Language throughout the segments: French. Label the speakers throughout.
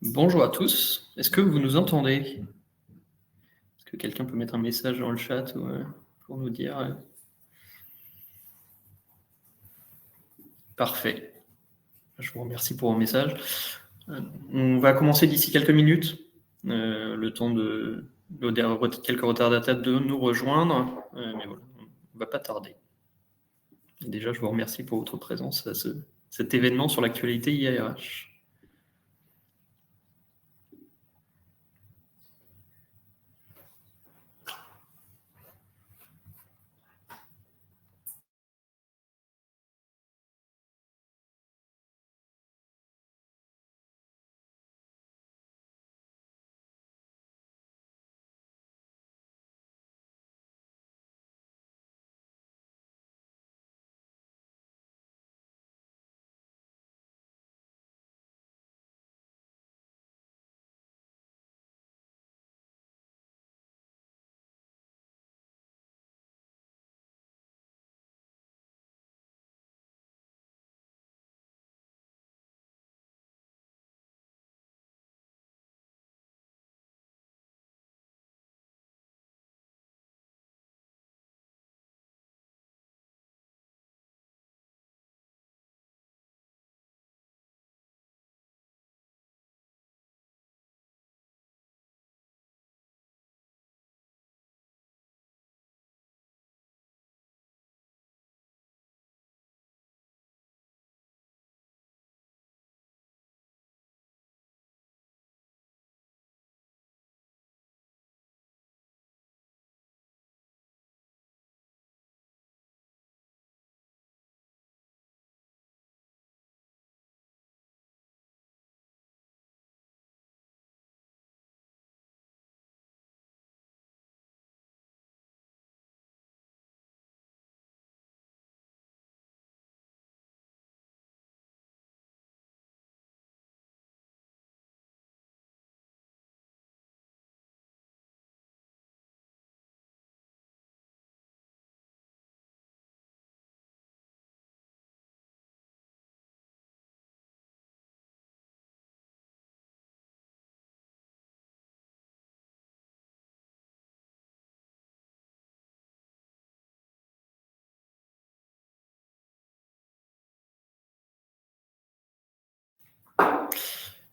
Speaker 1: Bonjour à tous, est-ce que vous nous entendez? Est-ce que quelqu'un peut mettre un message dans le chat pour nous dire? Parfait, je vous remercie pour vos messages. On va commencer d'ici quelques minutes, le temps de quelques retardataires de nous rejoindre, mais voilà, on ne va pas tarder. Et déjà, je vous remercie pour votre présence à cet événement sur l'actualité IARH.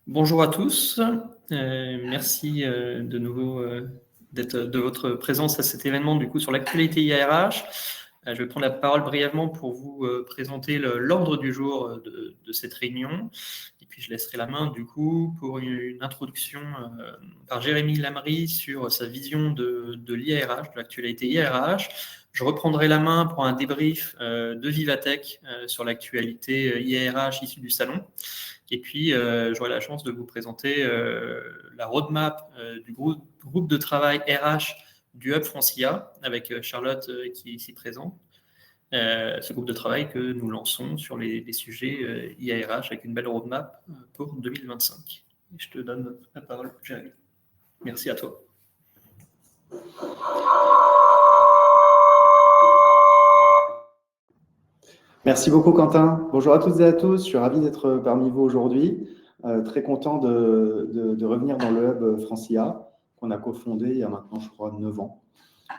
Speaker 1: Bonjour à tous, merci de nouveau de votre présence à cet événement du coup sur l'actualité IARH. Je vais prendre la parole brièvement pour vous présenter l'ordre du jour de cette réunion et puis je laisserai la main du coup pour une introduction par Jérémy Lamery sur sa vision de l'IARH, de l'actualité IARH. Je reprendrai la main pour un débrief de Vivatech sur l'actualité IARH issue du salon. Et puis, j'aurai la chance de vous présenter la roadmap du groupe de travail RH du Hub Francia, avec Charlotte qui est ici présente. Ce groupe de travail que nous lançons sur les sujets IARH avec une belle roadmap pour 2025. Et je te donne la parole, Jérémy. Merci à toi.
Speaker 2: Merci beaucoup Quentin. Bonjour à toutes et à tous, je suis ravi d'être parmi vous aujourd'hui. Très content de revenir dans le Hub Francia, qu'on a cofondé il y a maintenant, je crois, 9 ans.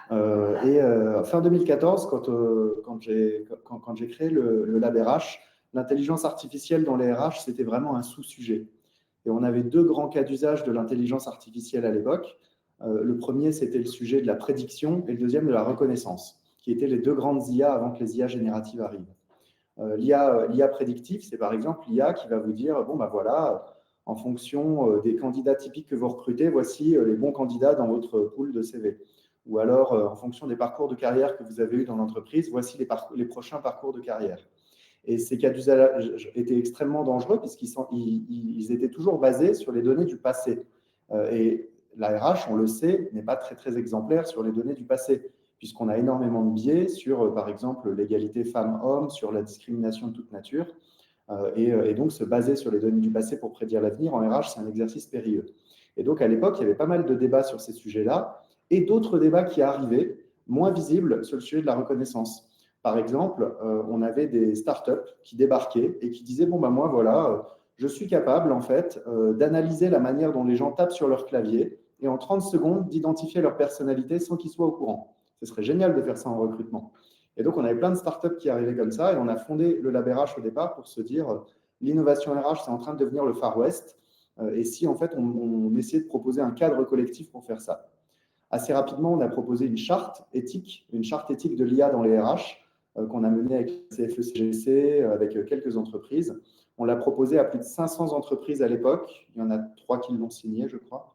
Speaker 2: Fin 2014, quand j'ai créé le Lab RH, l'intelligence artificielle dans les RH, c'était vraiment un sous-sujet. Et on avait deux grands cas d'usage de l'intelligence artificielle à l'époque. Le premier, c'était le sujet de la prédiction et le deuxième de la reconnaissance, qui étaient les deux grandes IA avant que les IA génératives arrivent. L'IA prédictive, c'est par exemple l'IA qui va vous dire, bon, ben voilà, en fonction des candidats typiques que vous recrutez, voici les bons candidats dans votre pool de CV. Ou alors, en fonction des parcours de carrière que vous avez eu dans l'entreprise, voici les prochains parcours de carrière. Et ces cas d'usage étaient extrêmement dangereux puisqu'ils étaient toujours basés sur les données du passé. Et la RH, on le sait, n'est pas très, très exemplaire sur les données du passé, puisqu'on a énormément de biais sur, par exemple, l'égalité femmes-hommes, sur la discrimination de toute nature. Et donc, se baser sur les données du passé pour prédire l'avenir, en RH, c'est un exercice périlleux. Et donc, à l'époque, il y avait pas mal de débats sur ces sujets-là, et d'autres débats qui arrivaient, moins visibles, sur le sujet de la reconnaissance. Par exemple, on avait des startups qui débarquaient et qui disaient, bon, ben moi, voilà, je suis capable, en fait, d'analyser la manière dont les gens tapent sur leur clavier et en 30 secondes, d'identifier leur personnalité sans qu'ils soient au courant. Ce serait génial de faire ça en recrutement. Et donc, on avait plein de startups qui arrivaient comme ça et on a fondé le Lab RH au départ pour se dire l'innovation RH, c'est en train de devenir le Far West. Et si, en fait, on essayait de proposer un cadre collectif pour faire ça. Assez rapidement, on a proposé une charte éthique de l'IA dans les RH qu'on a menée avec CFE-CGC, avec quelques entreprises. On l'a proposé à plus de 500 entreprises à l'époque. Il y en a 3 qui l'ont signé, je crois.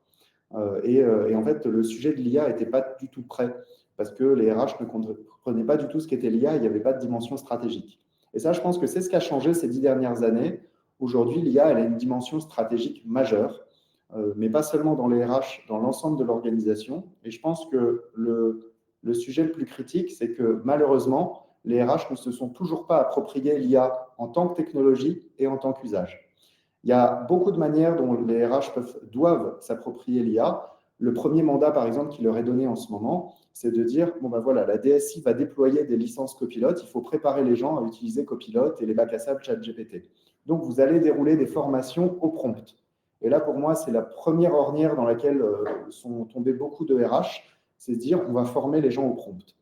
Speaker 2: Et en fait, le sujet de l'IA n'était pas du tout prêt parce que les RH ne comprenaient pas du tout ce qu'était l'IA, il n'y avait pas de dimension stratégique. Et ça, je pense que c'est ce qui a changé ces 10 dernières années. Aujourd'hui, l'IA, elle a une dimension stratégique majeure, mais pas seulement dans les RH, dans l'ensemble de l'organisation. Et je pense que le sujet le plus critique, c'est que malheureusement, les RH ne se sont toujours pas appropriés l'IA en tant que technologie et en tant qu'usage. Il y a beaucoup de manières dont les RH doivent s'approprier l'IA. Le premier mandat, par exemple, qui leur est donné en ce moment, c'est de dire, bon ben voilà, la DSI va déployer des licences Copilot, il faut préparer les gens à utiliser Copilot et les bacs à sable ChatGPT. Donc, vous allez dérouler des formations au prompt. Et là, pour moi, c'est la première ornière dans laquelle sont tombés beaucoup de RH, c'est de dire, on va former les gens au prompt.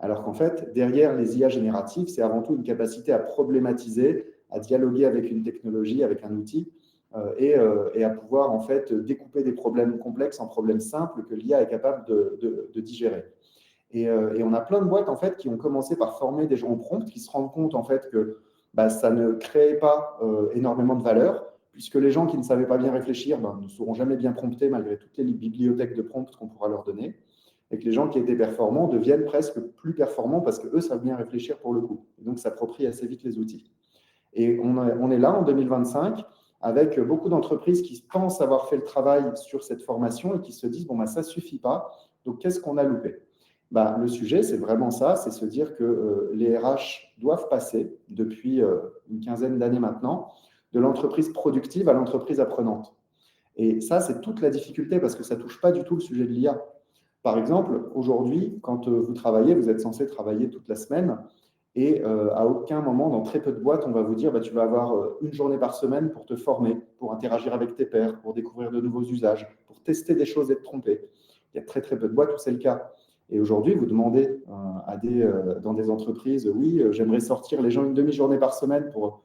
Speaker 2: Alors qu'en fait, derrière les IA génératives, c'est avant tout une capacité à problématiser, à dialoguer avec une technologie, avec un outil, et à pouvoir en fait découper des problèmes complexes en problèmes simples que l'IA est capable de digérer. Et on a plein de boîtes en fait qui ont commencé par former des gens au prompt, qui se rendent compte en fait que ça ne créait pas énormément de valeur, puisque les gens qui ne savaient pas bien réfléchir ne seront jamais bien promptés malgré toutes les bibliothèques de prompts qu'on pourra leur donner, et que les gens qui étaient performants deviennent presque plus performants parce qu'eux savent bien réfléchir pour le coup. Et donc, s'approprient assez vite les outils. Et on est là en 2025 avec beaucoup d'entreprises qui pensent avoir fait le travail sur cette formation et qui se disent, bon, ça ne suffit pas, donc qu'est-ce qu'on a loupé ? Le sujet, c'est vraiment ça, c'est se dire que les RH doivent passer, depuis une quinzaine d'années maintenant, de l'entreprise productive à l'entreprise apprenante. Et ça, c'est toute la difficulté parce que ça ne touche pas du tout le sujet de l'IA. Par exemple, aujourd'hui, quand vous travaillez, vous êtes censé travailler toute la semaine et à aucun moment, dans très peu de boîtes, on va vous dire tu vas avoir une journée par semaine pour te former, pour interagir avec tes pairs, pour découvrir de nouveaux usages, pour tester des choses et te tromper. Il y a très très peu de boîtes où c'est le cas. Et aujourd'hui, vous demandez dans des entreprises, oui, j'aimerais sortir les gens une demi-journée par semaine pour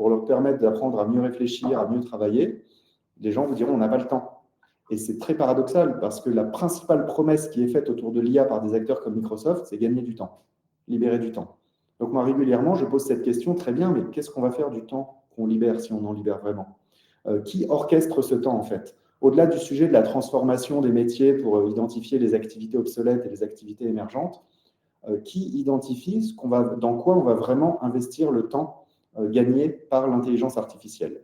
Speaker 2: leur permettre d'apprendre à mieux réfléchir, à mieux travailler. Les gens vous diront on n'a pas le temps. Et c'est très paradoxal parce que la principale promesse qui est faite autour de l'IA par des acteurs comme Microsoft, c'est gagner du temps, libérer du temps. Donc moi, régulièrement, je pose cette question, très bien, mais qu'est-ce qu'on va faire du temps qu'on libère si on en libère vraiment ? Qui orchestre ce temps en fait ? Au-delà du sujet de la transformation des métiers pour identifier les activités obsolètes et les activités émergentes, qui identifie dans quoi on va vraiment investir le temps gagné par l'intelligence artificielle ?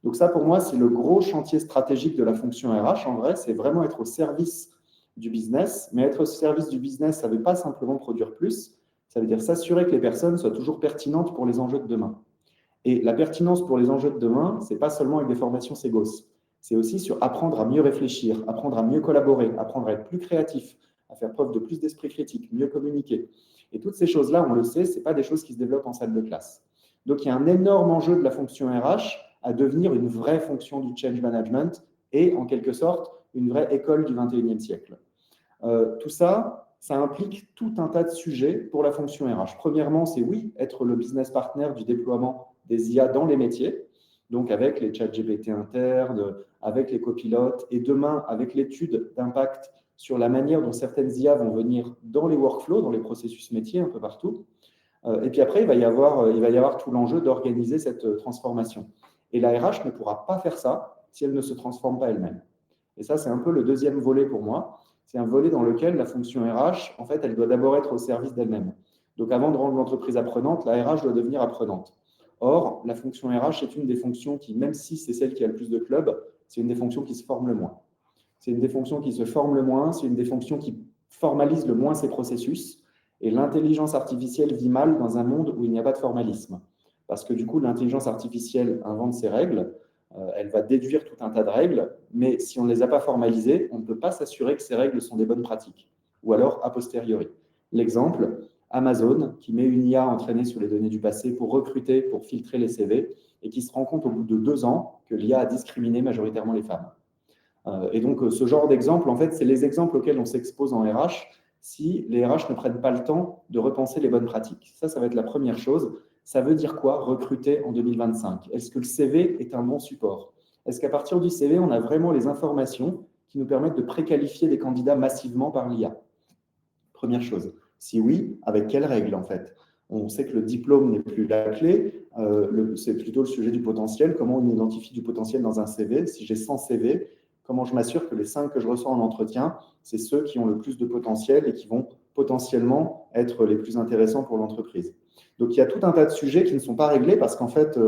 Speaker 2: Donc ça, pour moi, c'est le gros chantier stratégique de la fonction RH. En vrai, c'est vraiment être au service du business. Mais être au service du business, ça ne veut pas simplement produire plus. Ça veut dire s'assurer que les personnes soient toujours pertinentes pour les enjeux de demain. Et la pertinence pour les enjeux de demain, ce n'est pas seulement avec des formations Ségos. C'est aussi sur apprendre à mieux réfléchir, apprendre à mieux collaborer, apprendre à être plus créatif, à faire preuve de plus d'esprit critique, mieux communiquer. Et toutes ces choses-là, on le sait, ce n'est pas des choses qui se développent en salle de classe. Donc, il y a un énorme enjeu de la fonction RH à devenir une vraie fonction du change management et, en quelque sorte, une vraie école du 21e siècle. Tout ça, ça implique tout un tas de sujets pour la fonction RH. Premièrement, c'est oui, être le business partner du déploiement des IA dans les métiers, donc avec les ChatGPT internes, avec les copilotes, et demain, avec l'étude d'impact sur la manière dont certaines IA vont venir dans les workflows, dans les processus métiers, un peu partout. Et puis après, il va y avoir tout l'enjeu d'organiser cette transformation. Et la RH ne pourra pas faire ça si elle ne se transforme pas elle-même. Et ça, c'est un peu le deuxième volet pour moi. C'est un volet dans lequel la fonction RH, en fait, elle doit d'abord être au service d'elle-même. Donc, avant de rendre l'entreprise apprenante, la RH doit devenir apprenante. Or, la fonction RH est une des fonctions qui, même si c'est celle qui a le plus de clubs, c'est une des fonctions qui se forme le moins. C'est une des fonctions qui se forme le moins, c'est une des fonctions qui formalise le moins ses processus. Et l'intelligence artificielle vit mal dans un monde où il n'y a pas de formalisme. Parce que du coup, l'intelligence artificielle invente ses règles, elle va déduire tout un tas de règles, mais si on ne les a pas formalisées, on ne peut pas s'assurer que ces règles sont des bonnes pratiques, ou alors a posteriori. L'exemple, Amazon, qui met une IA entraînée sur les données du passé pour recruter, pour filtrer les CV, et qui se rend compte au bout de 2 ans que l'IA a discriminé majoritairement les femmes. Et donc, ce genre d'exemple, en fait, c'est les exemples auxquels on s'expose en RH si les RH ne prennent pas le temps de repenser les bonnes pratiques. Ça va être la première chose. Ça veut dire quoi, recruter en 2025? Est-ce que le CV est un bon support? Est-ce qu'à partir du CV, on a vraiment les informations qui nous permettent de préqualifier des candidats massivement par l'IA? Première chose. Si oui, avec quelles règles, en fait? On sait que le diplôme n'est plus la clé, c'est plutôt le sujet du potentiel. Comment on identifie du potentiel dans un CV? Si j'ai 100 CV, comment je m'assure que les 5 que je reçois en entretien, c'est ceux qui ont le plus de potentiel et qui vont potentiellement être les plus intéressants pour l'entreprise? Donc, il y a tout un tas de sujets qui ne sont pas réglés parce qu'en fait,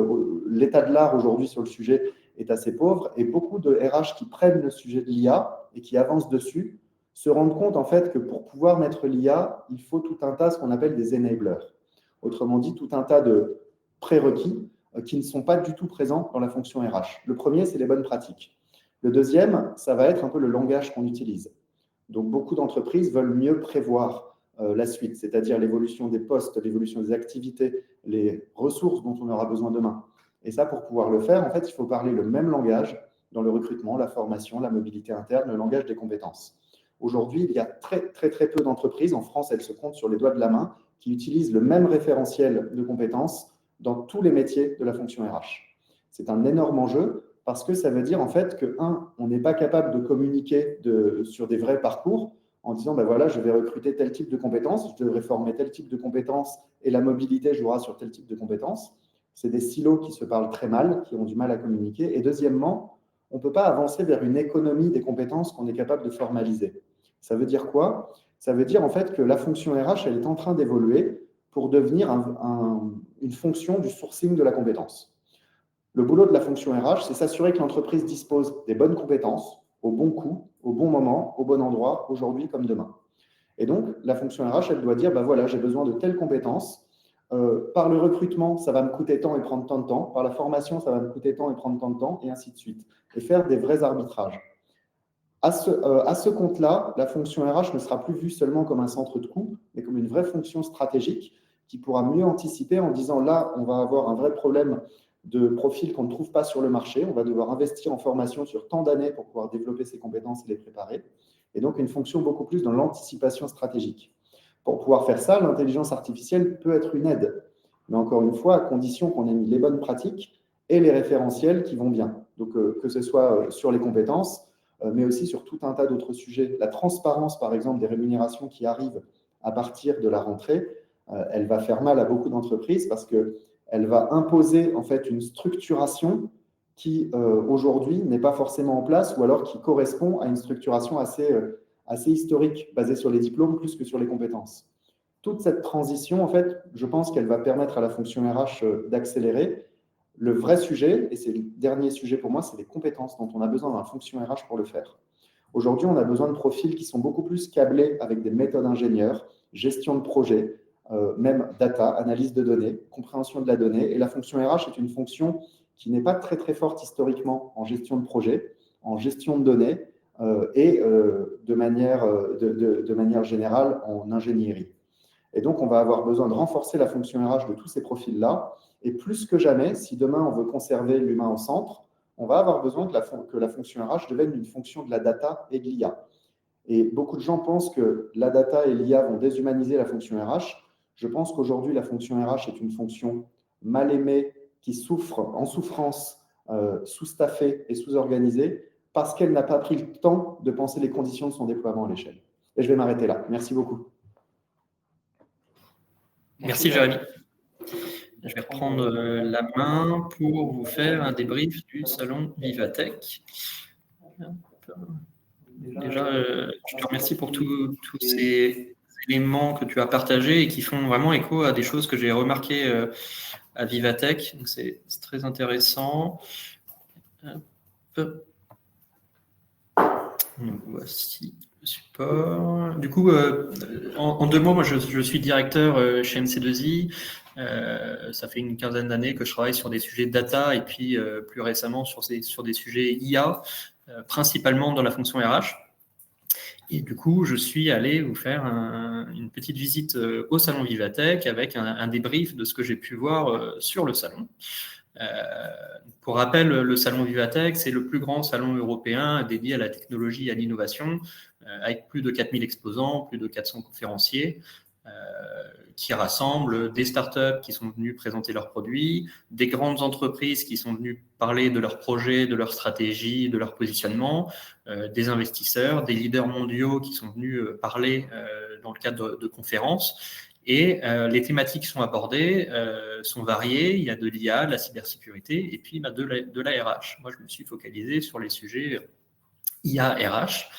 Speaker 2: l'état de l'art aujourd'hui sur le sujet est assez pauvre et beaucoup de RH qui prennent le sujet de l'IA et qui avancent dessus se rendent compte en fait que pour pouvoir mettre l'IA, il faut tout un tas, ce qu'on appelle des enablers. Autrement dit, tout un tas de prérequis qui ne sont pas du tout présents dans la fonction RH. Le premier, c'est les bonnes pratiques. Le deuxième, ça va être un peu le langage qu'on utilise. Donc, beaucoup d'entreprises veulent mieux prévoir la suite, c'est-à-dire l'évolution des postes, l'évolution des activités, les ressources dont on aura besoin demain. Et ça, pour pouvoir le faire, en fait, il faut parler le même langage dans le recrutement, la formation, la mobilité interne, le langage des compétences. Aujourd'hui, il y a très peu d'entreprises, en France, elles se comptent sur les doigts de la main, qui utilisent le même référentiel de compétences dans tous les métiers de la fonction RH. C'est un énorme enjeu parce que ça veut dire en fait que, on n'est pas capable de communiquer sur des vrais parcours en disant, ben voilà, je vais recruter tel type de compétences, je devrais former tel type de compétences et la mobilité jouera sur tel type de compétences. C'est des silos qui se parlent très mal, qui ont du mal à communiquer. Et deuxièmement, on ne peut pas avancer vers une économie des compétences qu'on est capable de formaliser. Ça veut dire quoi? Ça veut dire en fait que la fonction RH, elle est en train d'évoluer pour devenir une fonction du sourcing de la compétence. Le boulot de la fonction RH, c'est s'assurer que l'entreprise dispose des bonnes compétences, au bon coût, au bon moment, au bon endroit, aujourd'hui comme demain. Et donc, la fonction RH, elle doit dire, ben voilà, j'ai besoin de telles compétences. Par le recrutement, ça va me coûter tant et prendre tant de temps. Par la formation, ça va me coûter tant et prendre tant de temps, et ainsi de suite. Et faire des vrais arbitrages. À ce compte-là, la fonction RH ne sera plus vue seulement comme un centre de coût, mais comme une vraie fonction stratégique qui pourra mieux anticiper en disant là, on va avoir un vrai problème de profil qu'on ne trouve pas sur le marché. On va devoir investir en formation sur tant d'années pour pouvoir développer ces compétences et les préparer. Et donc, une fonction beaucoup plus dans l'anticipation stratégique. Pour pouvoir faire ça, l'intelligence artificielle peut être une aide. Mais encore une fois, à condition qu'on ait mis les bonnes pratiques et les référentiels qui vont bien. Donc, que ce soit sur les compétences, mais aussi sur tout un tas d'autres sujets. La transparence, par exemple, des rémunérations qui arrivent à partir de la rentrée, elle va faire mal à beaucoup d'entreprises parce qu'elle va imposer en fait une structuration qui, aujourd'hui, n'est pas forcément en place ou alors qui correspond à une structuration assez historique, basée sur les diplômes plus que sur les compétences. Toute cette transition, en fait, je pense qu'elle va permettre à la fonction RH d'accélérer. Le vrai sujet, et c'est le dernier sujet pour moi, c'est les compétences dont on a besoin dans la fonction RH pour le faire. Aujourd'hui, on a besoin de profils qui sont beaucoup plus câblés avec des méthodes ingénieurs, gestion de projet, même data, analyse de données, compréhension de la donnée. Et la fonction RH est une fonction qui n'est pas très forte historiquement en gestion de projet, en gestion de données et de manière générale en ingénierie. Et donc, on va avoir besoin de renforcer la fonction RH de tous ces profils-là. Et plus que jamais, si demain on veut conserver l'humain au centre, on va avoir besoin que la fonction RH devienne une fonction de la data et de l'IA. Et beaucoup de gens pensent que la data et l'IA vont déshumaniser la fonction RH. Je pense qu'aujourd'hui, la fonction RH est une fonction mal aimée, qui souffre en souffrance, sous-staffée et sous-organisée, parce qu'elle n'a pas pris le temps de penser les conditions de son déploiement à l'échelle. Et je vais m'arrêter là. Merci beaucoup.
Speaker 1: Merci Jérémy. Je vais reprendre la main pour vous faire un débrief du salon Vivatech. Déjà, je te remercie pour tous ces éléments que tu as partagés et qui font vraiment écho à des choses que j'ai remarquées à Vivatech. Donc, c'est très intéressant. Donc, voici le support. Du coup, en 2 mots, moi, je suis directeur chez MC2I. Ça fait une quinzaine d'années que je travaille sur des sujets de data et puis plus récemment sur des sujets IA, principalement dans la fonction RH. Et du coup, je suis allé vous faire une petite visite au salon Vivatech avec un débrief de ce que j'ai pu voir sur le salon. Pour rappel, le salon Vivatech, c'est le plus grand salon européen dédié à la technologie et à l'innovation, avec plus de 4000 exposants, plus de 400 conférenciers, qui rassemblent des startups qui sont venus présenter leurs produits, des grandes entreprises qui sont venues parler de leurs projets, de leur stratégie, de leur positionnement, des investisseurs, des leaders mondiaux qui sont venus parler dans le cadre de conférences. Et les thématiques qui sont abordées sont variées. Il y a de l'IA, de la cybersécurité, et puis de la RH. Moi, je me suis focalisé sur les sujets IA, RH.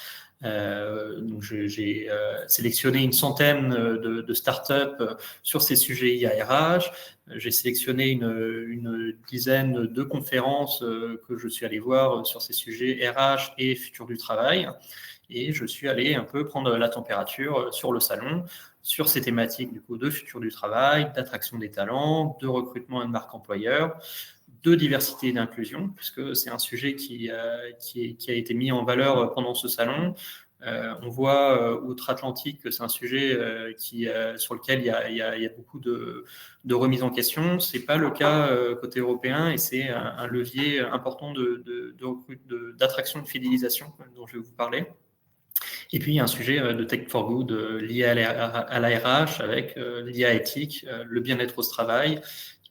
Speaker 1: Donc j'ai sélectionné une centaine de startups sur ces sujets IA-RH. J'ai sélectionné une dizaine de conférences que je suis allé voir sur ces sujets RH et futur du travail. Et je suis allé un peu prendre la température sur le salon, sur ces thématiques du coup, de futur du travail, d'attraction des talents, de recrutement et de marque employeur, de diversité et d'inclusion, puisque c'est un sujet qui a été mis en valeur pendant ce salon. On voit outre-Atlantique que c'est un sujet sur lequel il y a beaucoup de remises en question. Ce n'est pas le cas côté européen et c'est un levier important d'attraction et de fidélisation dont je vais vous parler. Et puis, il y a un sujet de Tech for Good lié à la RH avec l'IA éthique, le bien-être au travail,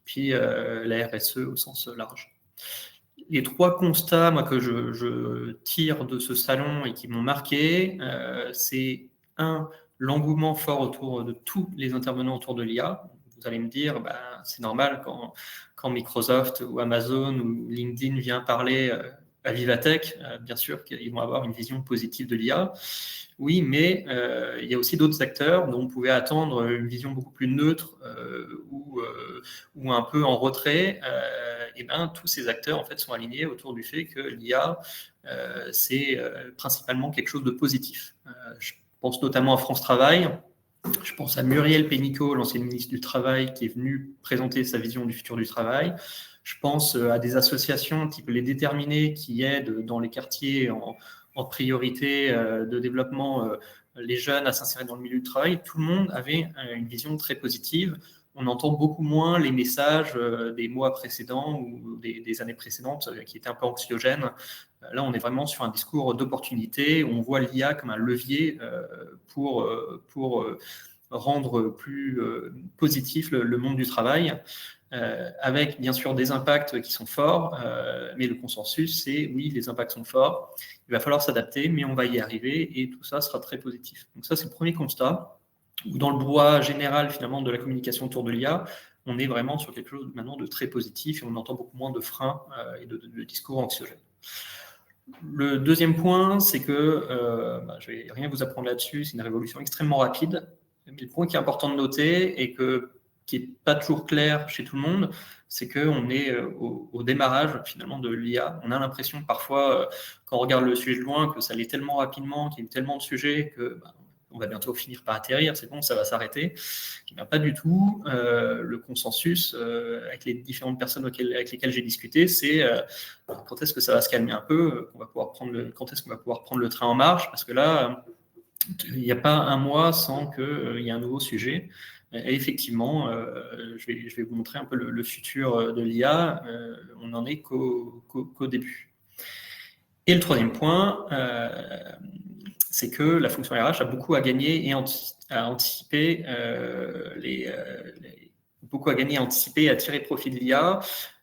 Speaker 1: puis la RSE au sens large. Les trois constats moi, que je tire de ce salon et qui m'ont marqué, c'est l'engouement fort autour de tous les intervenants autour de l'IA. Vous allez me dire, c'est normal quand Microsoft ou Amazon ou LinkedIn vient parler à Vivatech, bien sûr qu'ils vont avoir une vision positive de l'IA. Oui, mais il y a aussi d'autres acteurs dont on pouvait attendre une vision beaucoup plus neutre ou un peu en retrait. Et tous ces acteurs en fait sont alignés autour du fait que l'IA c'est principalement quelque chose de positif. Je pense notamment à France Travail. Je pense à Muriel Pénicaud, l'ancienne ministre du Travail, qui est venue présenter sa vision du futur du travail. Je pense à des associations type Les Déterminés qui aident dans les quartiers en priorité de développement les jeunes à s'insérer dans le milieu du travail. Tout le monde avait une vision très positive. On entend beaucoup moins les messages des mois précédents ou des années précédentes qui étaient un peu anxiogènes. Là, on est vraiment sur un discours d'opportunité. On voit l'IA comme un levier pour rendre plus positif le monde du travail. Avec bien sûr des impacts qui sont forts, mais le consensus, c'est oui, les impacts sont forts, il va falloir s'adapter, mais on va y arriver et tout ça sera très positif. Donc ça, c'est le premier constat, où dans le brouhaha général finalement de la communication autour de l'IA, on est vraiment sur quelque chose maintenant de très positif et on entend beaucoup moins de freins et de discours anxiogènes. Le deuxième point, c'est que, je ne vais rien vous apprendre là-dessus, c'est une révolution extrêmement rapide, mais le point qui est important de noter et qui n'est pas toujours clair chez tout le monde, c'est qu'on est au démarrage finalement de l'IA. On a l'impression parfois, quand on regarde le sujet de loin, que ça allait tellement rapidement, qu'il y a eu tellement de sujets que on va bientôt finir par atterrir, c'est bon, ça va s'arrêter. Pas du tout. Le consensus avec les différentes personnes avec lesquelles j'ai discuté, c'est quand est-ce que ça va se calmer un peu, quand est-ce qu'on va pouvoir prendre le train en marche, parce que là, il n'y a pas un mois sans qu'il y ait un nouveau sujet. Et effectivement, je vais vous montrer un peu le futur de l'IA. On n'en est qu'au début. Et le troisième point, c'est que la fonction RH a beaucoup à gagner et à anticiper beaucoup à gagner, à anticiper, à tirer profit de l'IA.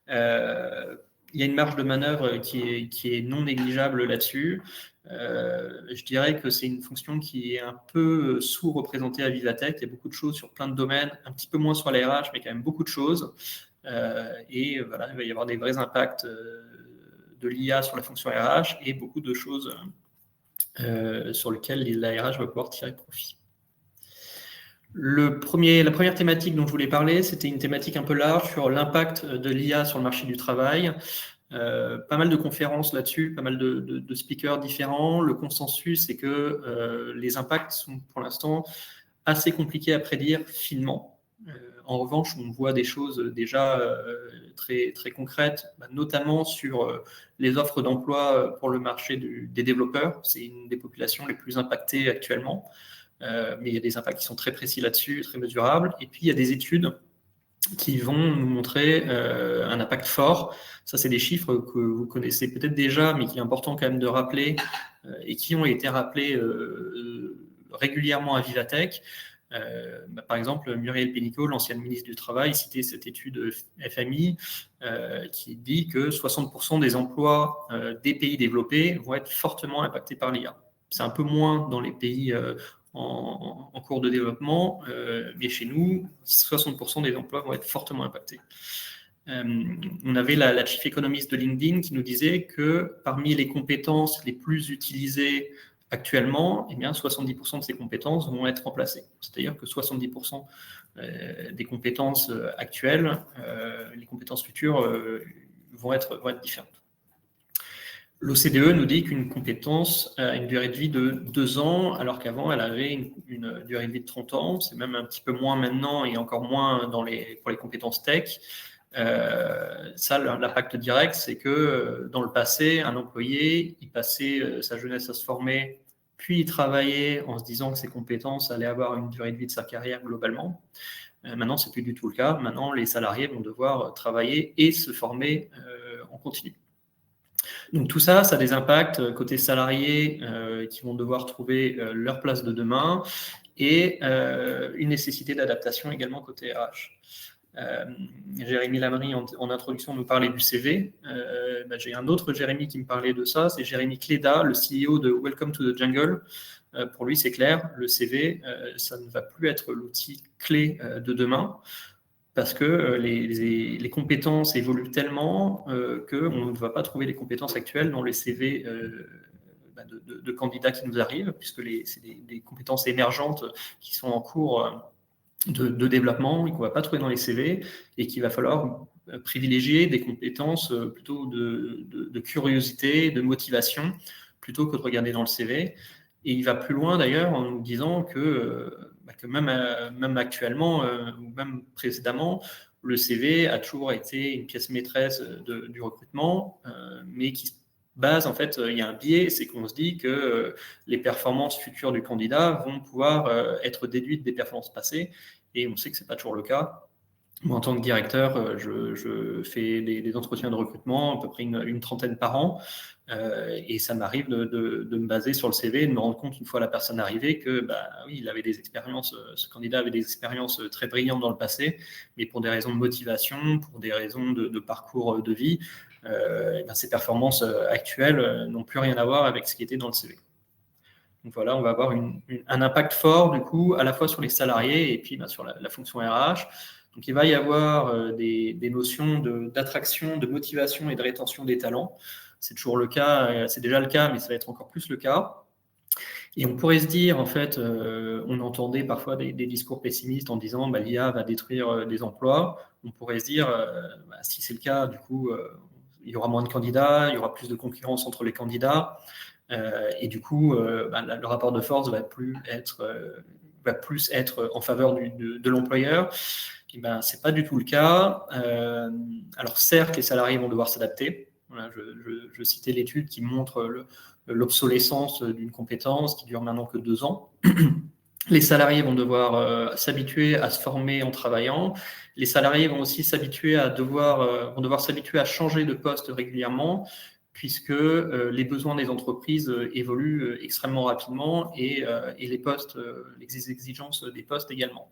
Speaker 1: Il y a une marge de manœuvre qui est non négligeable là-dessus. Je dirais que c'est une fonction qui est un peu sous-représentée à Vivatech. Il y a beaucoup de choses sur plein de domaines, un petit peu moins sur la RH, mais quand même beaucoup de choses. Et voilà, il va y avoir des vrais impacts de l'IA sur la fonction RH et beaucoup de choses sur lesquelles la RH va pouvoir tirer profit. La première thématique dont je voulais parler, c'était une thématique un peu large sur l'impact de l'IA sur le marché du travail. Pas mal de conférences là-dessus, pas mal de speakers différents. Le consensus, c'est que les impacts sont pour l'instant assez compliqués à prédire finement. En revanche, on voit des choses déjà très, très concrètes, notamment sur les offres d'emploi pour le marché des développeurs. C'est une des populations les plus impactées actuellement. Mais il y a des impacts qui sont très précis là-dessus, très mesurables. Et puis, il y a des études qui vont nous montrer un impact fort. Ça, c'est des chiffres que vous connaissez peut-être déjà, mais qui est important quand même de rappeler et qui ont été rappelés régulièrement à Vivatech. Par exemple, Muriel Pénicaud, l'ancienne ministre du Travail, citait cette étude FMI qui dit que 60% des emplois des pays développés vont être fortement impactés par l'IA. C'est un peu moins dans les pays en cours de développement, mais chez nous, 60% des emplois vont être fortement impactés. On avait la chief économiste de LinkedIn qui nous disait que parmi les compétences les plus utilisées actuellement, eh bien, 70% de ces compétences vont être remplacées. C'est-à-dire que 70% des compétences actuelles, les compétences futures vont être différentes. L'OCDE nous dit qu'une compétence a une durée de vie de 2 ans, alors qu'avant, elle avait une durée de vie de 30 ans. C'est même un petit peu moins maintenant et encore moins pour les compétences tech. Ça, l'impact direct, c'est que dans le passé, un employé, il passait sa jeunesse à se former, puis il travaillait en se disant que ses compétences allaient avoir une durée de vie de sa carrière globalement. Maintenant, c'est plus du tout le cas. Maintenant, les salariés vont devoir travailler et se former en continu. Donc tout ça, ça a des impacts côté salariés qui vont devoir trouver leur place de demain et une nécessité d'adaptation également côté RH. Jérémy Lamery, en introduction, nous parlait du CV. J'ai un autre Jérémy qui me parlait de ça, c'est Jérémy Cléda, le CEO de Welcome to the Jungle. Pour lui, c'est clair, le CV, ça ne va plus être l'outil clé de demain, parce que les compétences évoluent tellement qu'on ne va pas trouver les compétences actuelles dans les CV de candidats qui nous arrivent, puisque c'est des compétences émergentes qui sont en cours de développement et qu'on ne va pas trouver dans les CV et qu'il va falloir privilégier des compétences plutôt de curiosité, de motivation, plutôt que de regarder dans le CV. Et il va plus loin d'ailleurs en nous disant que même actuellement, ou même précédemment, le CV a toujours été une pièce maîtresse du recrutement, mais qui se base, en fait, il y a un biais, c'est qu'on se dit que les performances futures du candidat vont pouvoir être déduites des performances passées, et on sait que ce n'est pas toujours le cas. Moi, en tant que directeur, je fais des entretiens de recrutement, à peu près une trentaine par an, et ça m'arrive de me baser sur le CV et de me rendre compte, une fois la personne arrivée, que oui, il avait des expériences, ce candidat avait des expériences très brillantes dans le passé, mais pour des raisons de motivation, pour des raisons de parcours de vie, ces performances actuelles n'ont plus rien à voir avec ce qui était dans le CV. Donc voilà, on va avoir un impact fort, du coup, à la fois sur les salariés et puis sur la fonction RH. Donc, il va y avoir des notions d'attraction, de motivation et de rétention des talents. C'est toujours le cas, c'est déjà le cas, mais ça va être encore plus le cas. Et on pourrait se dire, en fait, on entendait parfois des discours pessimistes en disant l'IA va détruire des emplois. On pourrait se dire, si c'est le cas, du coup, il y aura moins de candidats, il y aura plus de concurrence entre les candidats. Et du coup, le rapport de force va plus être en faveur de l'employeur. Ce n'est pas du tout le cas. Alors certes, les salariés vont devoir s'adapter. Voilà, je citais l'étude qui montre l'obsolescence d'une compétence qui dure maintenant que 2 ans. Les salariés vont devoir s'habituer à se former en travaillant. Les salariés vont aussi vont devoir s'habituer à changer de poste régulièrement, puisque les besoins des entreprises évoluent extrêmement rapidement et les exigences des postes également.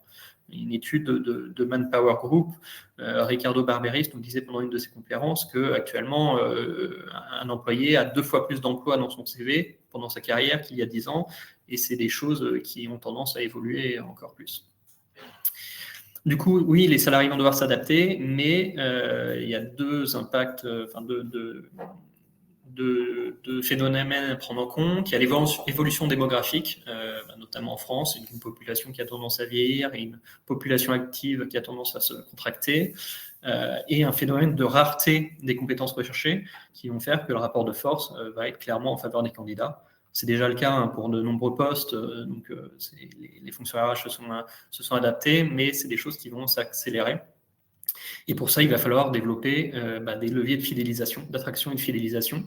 Speaker 1: Une étude de Manpower Group, Ricardo Barberis nous disait pendant une de ses conférences qu'actuellement, un employé a 2 fois plus d'emplois dans son CV pendant sa carrière qu'il y a 10 ans, et c'est des choses qui ont tendance à évoluer encore plus. Du coup, oui, les salariés vont devoir s'adapter, mais il y a 2 impacts, de phénomènes à prendre en compte. Il y a l'évolution démographique, notamment en France, une population qui a tendance à vieillir et une population active qui a tendance à se contracter, et un phénomène de rareté des compétences recherchées qui vont faire que le rapport de force va être clairement en faveur des candidats. C'est déjà le cas pour de nombreux postes, donc les fonctions RH se sont adaptés, mais c'est des choses qui vont s'accélérer. Et pour ça, il va falloir développer des leviers de fidélisation, d'attraction et de fidélisation.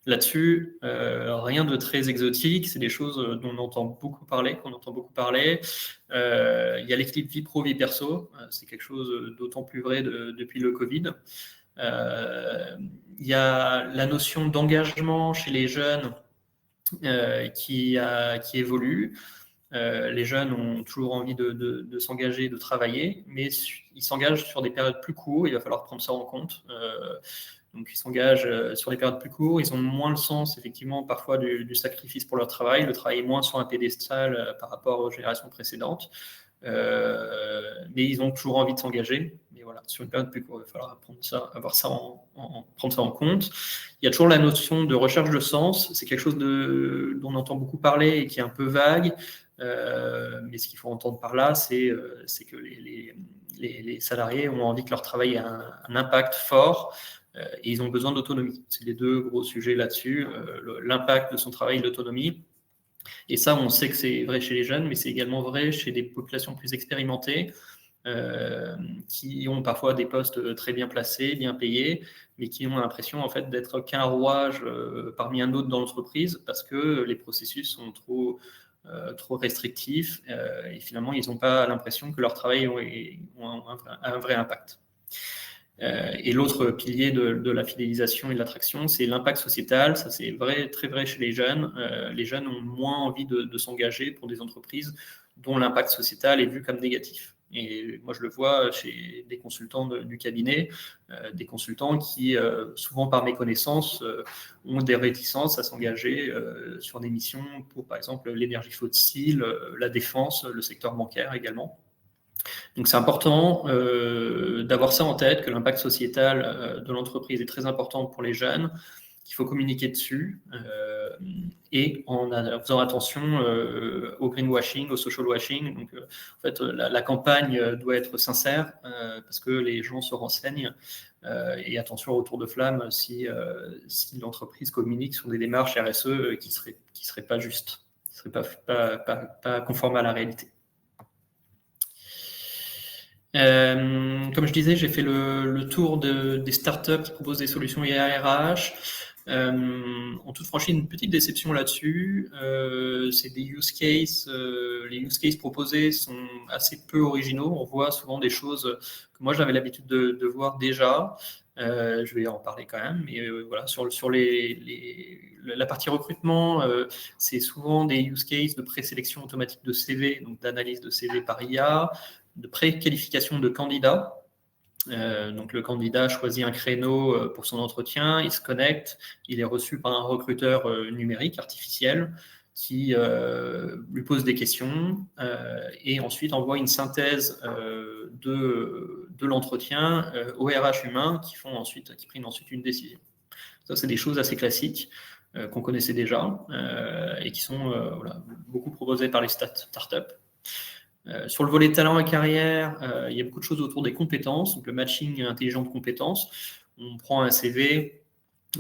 Speaker 1: Là-dessus, rien de très exotique, c'est des choses dont on entend beaucoup parler, qu'on entend beaucoup parler. Il y a l'équilibre vie pro, vie perso, c'est quelque chose d'autant plus vrai depuis le Covid. Il y a la notion d'engagement chez les jeunes qui évolue. Les jeunes ont toujours envie de s'engager, de travailler, mais ils s'engagent sur des périodes plus courtes, il va falloir prendre ça en compte. Donc, ils s'engagent sur des périodes plus courtes, ils ont moins le sens, effectivement, parfois du sacrifice pour leur travail. Le travail est moins sur un pédestal par rapport aux générations précédentes. Mais ils ont toujours envie de s'engager. Mais voilà, sur une période plus courte, il va falloir prendre ça en compte. Il y a toujours la notion de recherche de sens. C'est quelque chose dont on entend beaucoup parler et qui est un peu vague. Mais ce qu'il faut entendre par là, c'est que les salariés ont envie que leur travail ait un impact fort. Et ils ont besoin d'autonomie. C'est les deux gros sujets là-dessus, l'impact de son travail et l'autonomie. Et ça, on sait que c'est vrai chez les jeunes, mais c'est également vrai chez des populations plus expérimentées qui ont parfois des postes très bien placés, bien payés, mais qui ont l'impression en fait d'être qu'un rouage parmi un autre dans l'entreprise parce que les processus sont trop restrictifs et finalement, ils n'ont pas l'impression que leur travail ont un vrai impact. Et l'autre pilier de la fidélisation et de l'attraction, c'est l'impact sociétal. Ça, c'est vrai, très vrai chez les jeunes. Les jeunes ont moins envie de s'engager pour des entreprises dont l'impact sociétal est vu comme négatif. Et moi, je le vois chez des consultants du cabinet, des consultants qui, souvent par méconnaissance, ont des réticences à s'engager sur des missions pour, par exemple, l'énergie fossile, la défense, le secteur bancaire également. Donc c'est important d'avoir ça en tête, que l'impact sociétal de l'entreprise est très important pour les jeunes, qu'il faut communiquer dessus et en faisant attention au greenwashing, au social washing. Donc en fait, la campagne doit être sincère parce que les gens se renseignent et attention au retour de flamme si l'entreprise communique sur des démarches RSE qui seraient pas justes, qui ne seraient pas conformes à la réalité. Comme je disais, j'ai fait le tour des startups qui proposent des solutions IARH. En toute franchise, une petite déception là-dessus. C'est des use cases. Les use cases proposés sont assez peu originaux. On voit souvent des choses que moi j'avais l'habitude de voir déjà. Je vais en parler quand même. Mais voilà, sur la partie recrutement, c'est souvent des use cases de présélection automatique de CV, donc d'analyse de CV par IA, de préqualification de candidats. Donc le candidat choisit un créneau pour son entretien, il se connecte, il est reçu par un recruteur numérique, artificiel, qui lui pose des questions et ensuite envoie une synthèse de l'entretien au RH humain qui prennent ensuite une décision. Ça, c'est des choses assez classiques qu'on connaissait déjà et qui sont beaucoup proposées par les startups. Sur le volet talent et carrière, il y a beaucoup de choses autour des compétences, donc le matching intelligent de compétences. On prend un CV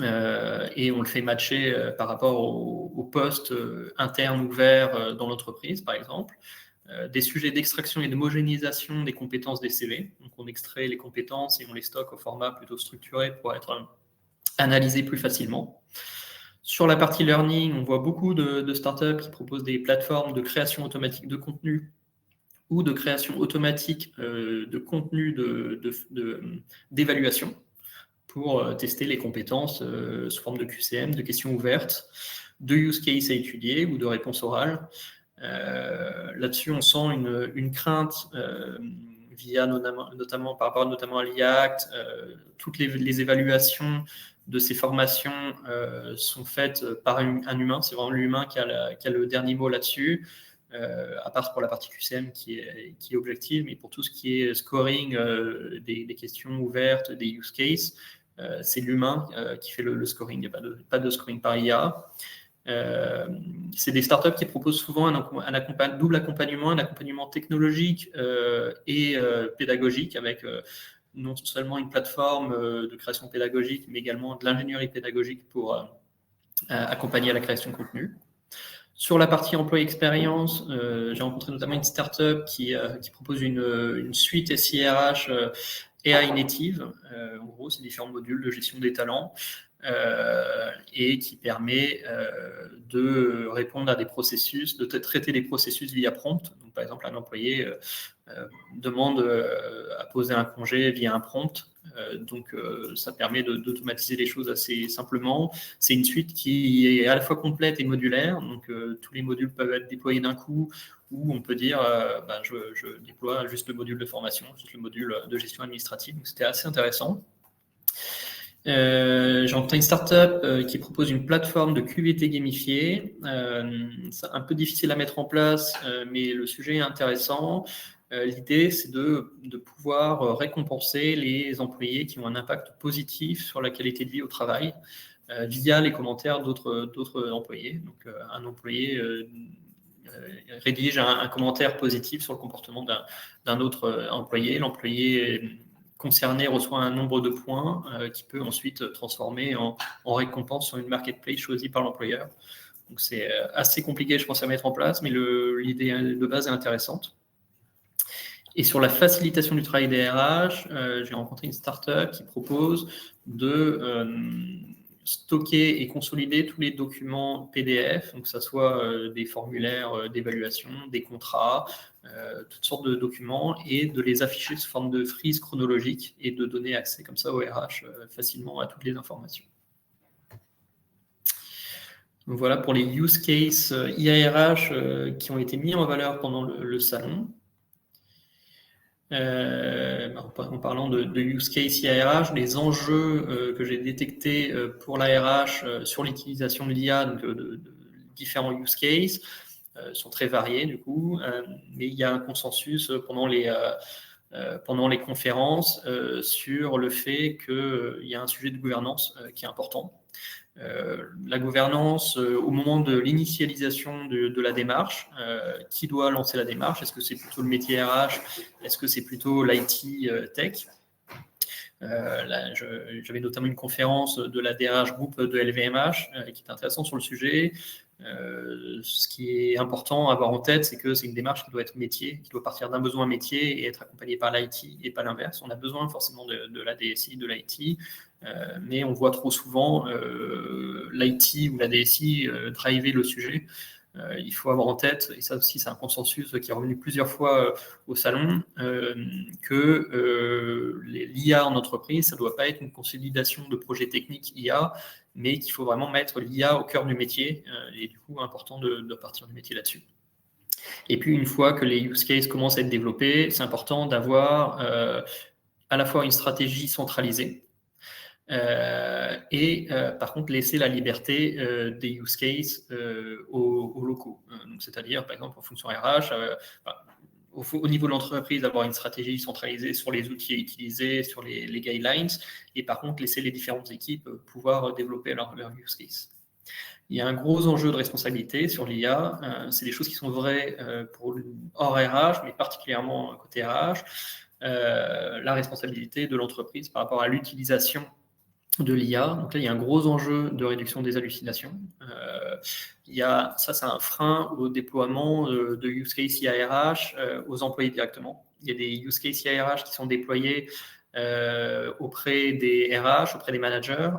Speaker 1: et on le fait matcher par rapport au poste interne ouvert dans l'entreprise, par exemple. Des sujets d'extraction et d'homogénéisation des compétences des CV. Donc on extrait les compétences et on les stocke au format plutôt structuré pour être analysé plus facilement. Sur la partie learning, on voit beaucoup de startups qui proposent des plateformes de création automatique de contenu ou de création automatique de contenu d'évaluation pour tester les compétences sous forme de QCM, de questions ouvertes, de use case à étudier ou de réponses orales. Là-dessus, on sent une crainte via notamment par rapport notamment à l'IACT. Toutes les évaluations de ces formations sont faites par un humain. C'est vraiment l'humain qui a le dernier mot là-dessus. À part pour la partie QCM qui est objective, mais pour tout ce qui est scoring des questions ouvertes, des use cases, c'est l'humain qui fait le scoring. Il n'y a pas de scoring par IA. C'est des startups qui proposent souvent un double accompagnement, un accompagnement technologique et pédagogique avec non seulement une plateforme de création pédagogique, mais également de l'ingénierie pédagogique pour accompagner à la création de contenu. Sur la partie employé expérience, j'ai rencontré notamment une startup qui propose une suite SIRH AI native. En gros, c'est différents modules de gestion des talents et qui permet de répondre à des processus, de traiter des processus via prompt. Donc, par exemple, un employé demande à poser un congé via un prompt. Donc, ça permet d'automatiser les choses assez simplement. C'est une suite qui est à la fois complète et modulaire. Donc, tous les modules peuvent être déployés d'un coup, ou on peut dire je déploie juste le module de formation, juste le module de gestion administrative. Donc, c'était assez intéressant. J'ai rencontré une startup qui propose une plateforme de QVT gamifiée. C'est un peu difficile à mettre en place, mais le sujet est intéressant. L'idée, c'est de pouvoir récompenser les employés qui ont un impact positif sur la qualité de vie au travail via les commentaires d'autres employés. Donc, un employé rédige un commentaire positif sur le comportement d'un autre employé. L'employé concerné reçoit un nombre de points qui peut ensuite transformer en récompense sur une marketplace choisie par l'employeur. Donc, c'est assez compliqué, je pense, à mettre en place, mais l'idée de base est intéressante. Et sur la facilitation du travail des RH, j'ai rencontré une startup qui propose de stocker et consolider tous les documents PDF, donc que ce soit des formulaires d'évaluation, des contrats, toutes sortes de documents, et de les afficher sous forme de frise chronologique et de donner accès comme ça au RH facilement à toutes les informations. Donc voilà pour les use cases IARH qui ont été mis en valeur pendant le salon. En parlant de use case IARH, les enjeux que j'ai détectés pour l'ARH sur l'utilisation de l'IA, donc de différents use cases, sont très variés du coup, mais il y a un consensus pendant les conférences sur le fait qu'il y a un sujet de gouvernance qui est important. La gouvernance au moment de l'initialisation de la démarche, qui doit lancer la démarche? Est-ce que c'est plutôt le métier RH? Est-ce que c'est plutôt l'IT tech? J'avais notamment une conférence de la DRH Group de LVMH qui est intéressante sur le sujet. Ce qui est important à avoir en tête, c'est que c'est une démarche qui doit être métier, qui doit partir d'un besoin métier et être accompagnée par l'IT et pas l'inverse. On a besoin forcément de la DSI, de l'IT, mais on voit trop souvent l'IT ou la DSI driver le sujet. Il faut avoir en tête, et ça aussi c'est un consensus qui est revenu plusieurs fois au salon, que l'IA en entreprise, ça ne doit pas être une consolidation de projets techniques IA, mais qu'il faut vraiment mettre l'IA au cœur du métier, et du coup important de partir du métier là-dessus. Et puis une fois que les use cases commencent à être développés, c'est important d'avoir à la fois une stratégie centralisée, par contre laisser la liberté des use cases aux locaux. Donc, c'est-à-dire, par exemple, en fonction RH, au niveau de l'entreprise, avoir une stratégie centralisée sur les outils à utiliser, sur les guidelines, et par contre laisser les différentes équipes pouvoir développer leur use case. Il y a un gros enjeu de responsabilité sur l'IA. C'est des choses qui sont vraies pour hors RH, mais particulièrement côté RH. La responsabilité de l'entreprise par rapport à l'utilisation de l'IA. Donc là, il y a un gros enjeu de réduction des hallucinations. Ça, c'est un frein au déploiement de use case IARH aux employés directement. Il y a des use case IARH qui sont déployés auprès des RH, auprès des managers,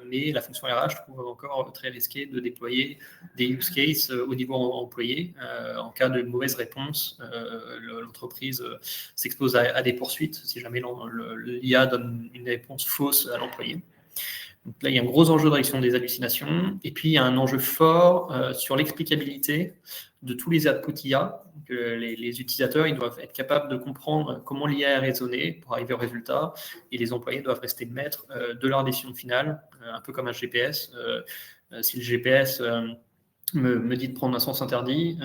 Speaker 1: mais la fonction RH trouve encore très risqué de déployer des use cases au niveau employé. En cas de mauvaise réponse, l'entreprise s'expose à des poursuites si jamais l'IA donne une réponse fausse à l'employé. Donc là, il y a un gros enjeu de réduction des hallucinations. Et puis, il y a un enjeu fort sur l'explicabilité de tous les outputs IA. Donc, les utilisateurs, ils doivent être capables de comprendre comment l'IA est raisonnée pour arriver au résultat. Et les employés doivent rester maîtres de leur décision finale, un peu comme un GPS. Si le GPS me dit de prendre un sens interdit,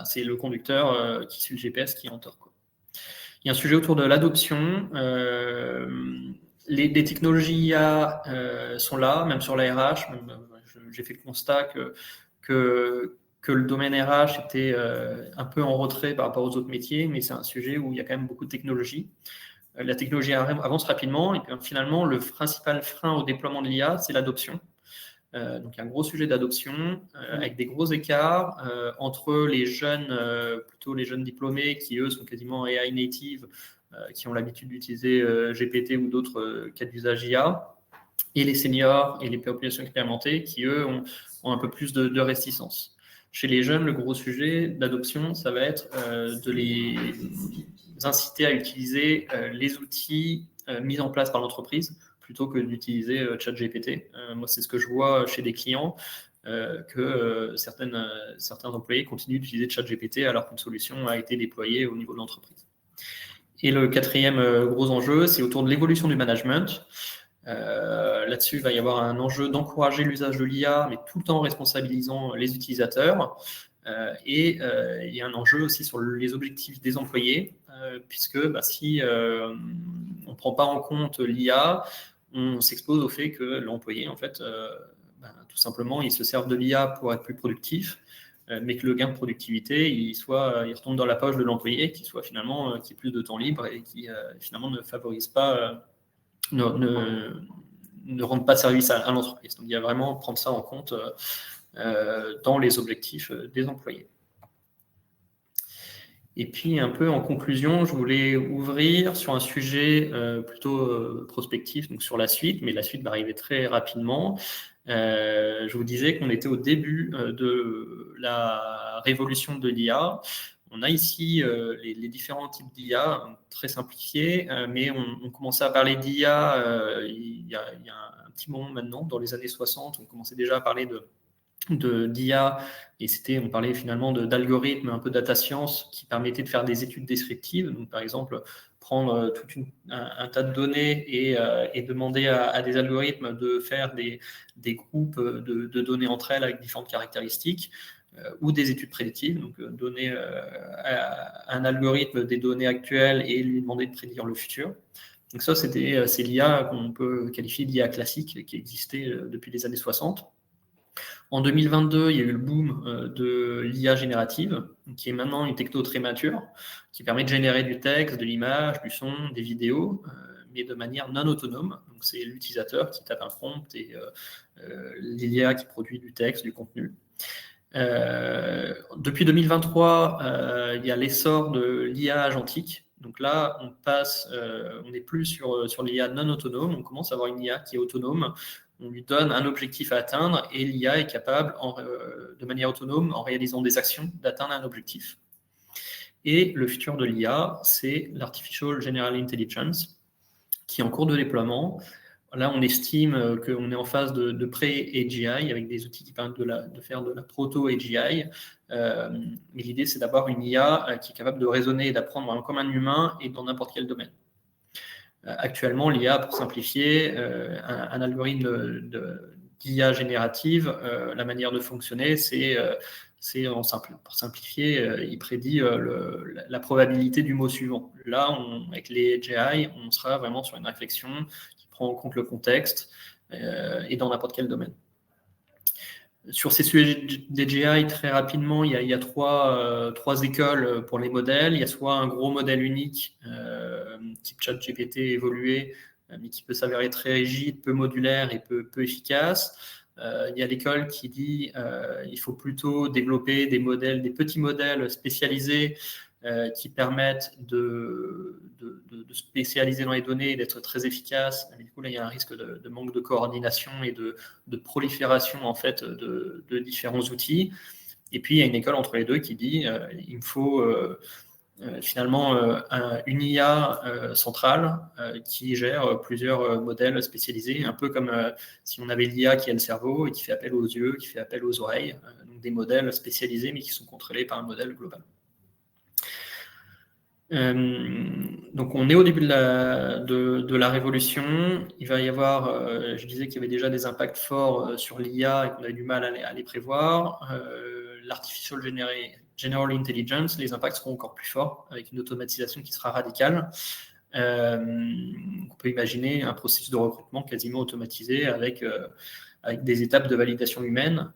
Speaker 1: c'est le conducteur qui suit le GPS qui est en tort, quoi. Il y a un sujet autour de l'adoption. Les technologies IA sont là, même sur la RH. J'ai fait le constat que le domaine RH était un peu en retrait par rapport aux autres métiers, mais c'est un sujet où il y a quand même beaucoup de technologie. La technologie avance rapidement, et puis finalement, le principal frein au déploiement de l'IA, c'est l'adoption. Donc, il y a un gros sujet d'adoption avec des gros écarts entre les jeunes, plutôt les jeunes diplômés qui, eux, sont quasiment AI native, qui ont l'habitude d'utiliser GPT ou d'autres cas d'usage IA, et les seniors et les populations expérimentées qui, eux, ont un peu plus de réticence. Chez les jeunes, le gros sujet d'adoption, ça va être de les inciter à utiliser les outils mis en place par l'entreprise plutôt que d'utiliser ChatGPT. Moi, c'est ce que je vois chez des clients, que certains employés continuent d'utiliser ChatGPT alors qu'une solution a été déployée au niveau de l'entreprise. Et le quatrième gros enjeu, c'est autour de l'évolution du management. Là-dessus, il va y avoir un enjeu d'encourager l'usage de l'IA, mais tout le temps en responsabilisant les utilisateurs. Et il y a un enjeu aussi sur les objectifs des employés, puisque si on ne prend pas en compte l'IA, on s'expose au fait que l'employé, en fait, tout simplement, il se sert de l'IA pour être plus productif, mais que le gain de productivité, il retombe dans la poche de l'employé, qu'il ait plus de temps libre et qui finalement ne favorise pas, ne rende pas service à l'entreprise. Donc il y a vraiment prendre ça en compte dans les objectifs des employés. Et puis, un peu en conclusion, je voulais ouvrir sur un sujet plutôt prospectif, donc sur la suite, mais la suite va arriver très rapidement. Je vous disais qu'on était au début de la révolution de l'IA. On a ici les différents types d'IA, très simplifiés, mais on commençait à parler d'IA il y a un petit moment maintenant, dans les années 60, on commençait déjà à parler d'IA, et on parlait finalement d'algorithmes, un peu data science, qui permettaient de faire des études descriptives. Donc, par exemple, prendre tout un tas de données et demander à des algorithmes de faire des groupes de données entre elles avec différentes caractéristiques, ou des études prédictives, donc donner à un algorithme des données actuelles et lui demander de prédire le futur. Donc ça, c'est l'IA qu'on peut qualifier d'IA classique, qui existait depuis les années 60. En 2022, il y a eu le boom de l'IA générative, qui est maintenant une techno très mature, qui permet de générer du texte, de l'image, du son, des vidéos, mais de manière non autonome. Donc c'est l'utilisateur qui tape un prompt et l'IA qui produit du texte, du contenu. Depuis 2023, il y a l'essor de l'IA agentique. Donc là, on n'est plus sur l'IA non autonome, on commence à avoir une IA qui est autonome. On lui donne un objectif à atteindre et l'IA est capable, de manière autonome, en réalisant des actions, d'atteindre un objectif. Et le futur de l'IA, c'est l'Artificial General Intelligence, qui est en cours de déploiement. Là, on estime qu'on est en phase de pré-AGI, avec des outils qui permettent de faire de la proto-AGI. Mais l'idée, c'est d'avoir une IA qui est capable de raisonner et d'apprendre comme un humain et dans n'importe quel domaine. Actuellement, l'IA, pour simplifier, un algorithme d'IA générative, la manière de fonctionner, c'est pour simplifier, il prédit la probabilité du mot suivant. Là, avec les AGI, on sera vraiment sur une réflexion qui prend en compte le contexte et dans n'importe quel domaine. Sur ces sujets d'AGI, très rapidement, il y a trois écoles pour les modèles. Il y a soit un gros modèle unique, type ChatGPT évolué, mais qui peut s'avérer très rigide, peu modulaire et peu efficace. Il y a l'école qui dit qu'il faut plutôt développer des petits modèles spécialisés qui permettent de spécialiser dans les données et d'être très efficaces. Mais du coup, là, il y a un risque de manque de coordination et de prolifération en fait, de différents outils. Et puis, il y a une école entre les deux qui dit il me faut finalement une IA centrale qui gère plusieurs modèles spécialisés, un peu comme si on avait l'IA qui a le cerveau et qui fait appel aux yeux, qui fait appel aux oreilles, donc des modèles spécialisés mais qui sont contrôlés par un modèle global. Donc on est au début de la révolution. Il va y avoir, je disais qu'il y avait déjà des impacts forts sur l'IA et qu'on avait du mal à les prévoir. L'artificial general intelligence, les impacts seront encore plus forts avec une automatisation qui sera radicale. On peut imaginer un processus de recrutement quasiment automatisé avec des étapes de validation humaine,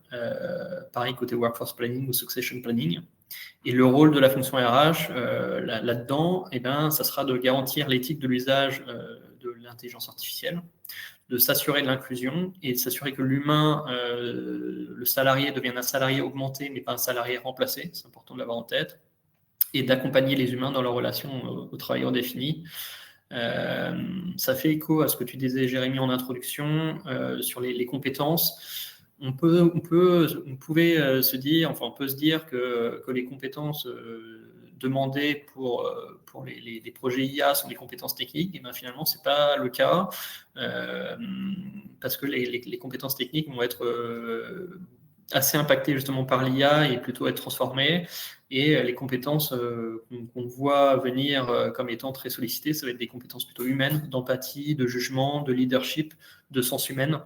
Speaker 1: pareil côté workforce planning ou succession planning. Et le rôle de la fonction RH là-dedans, ça sera de garantir l'éthique de l'usage de l'intelligence artificielle, de s'assurer de l'inclusion et de s'assurer que l'humain, le salarié, devienne un salarié augmenté, mais pas un salarié remplacé. C'est important de l'avoir en tête. Et d'accompagner les humains dans leur relation aux travailleurs définis. Ça fait écho à ce que tu disais, Jérémy, en introduction, sur les compétences. On pouvait se dire, enfin, on peut se dire que les compétences demandées pour les projets IA sont des compétences techniques, et bien finalement, ce n'est pas le cas, parce que les compétences techniques vont être assez impactées justement par l'IA et plutôt être transformées. Et les compétences qu'on voit venir comme étant très sollicitées, ça va être des compétences plutôt humaines, d'empathie, de jugement, de leadership, de sens humain,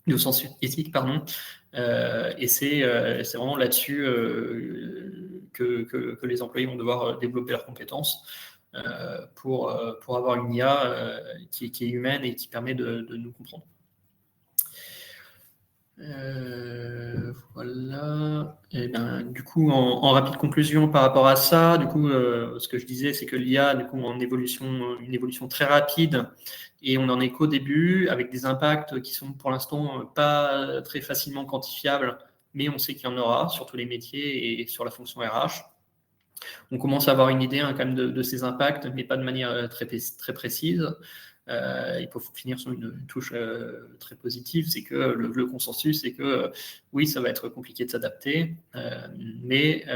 Speaker 1: de sens éthique, pardon. Et c'est vraiment là-dessus que les employés vont devoir développer leurs compétences pour avoir une IA qui est humaine et qui permet de nous comprendre. Voilà. Et ben, du coup, en rapide conclusion par rapport à ça, du coup, ce que je disais, c'est que l'IA, du coup, une évolution très rapide, et on en est qu'au début, avec des impacts qui sont pour l'instant pas très facilement quantifiables, mais on sait qu'il y en aura sur tous les métiers et sur la fonction RH. On commence à avoir une idée quand même de ces impacts, mais pas de manière très précise. Il faut finir sur une touche très positive, c'est que le consensus, c'est que oui, ça va être compliqué de s'adapter, mais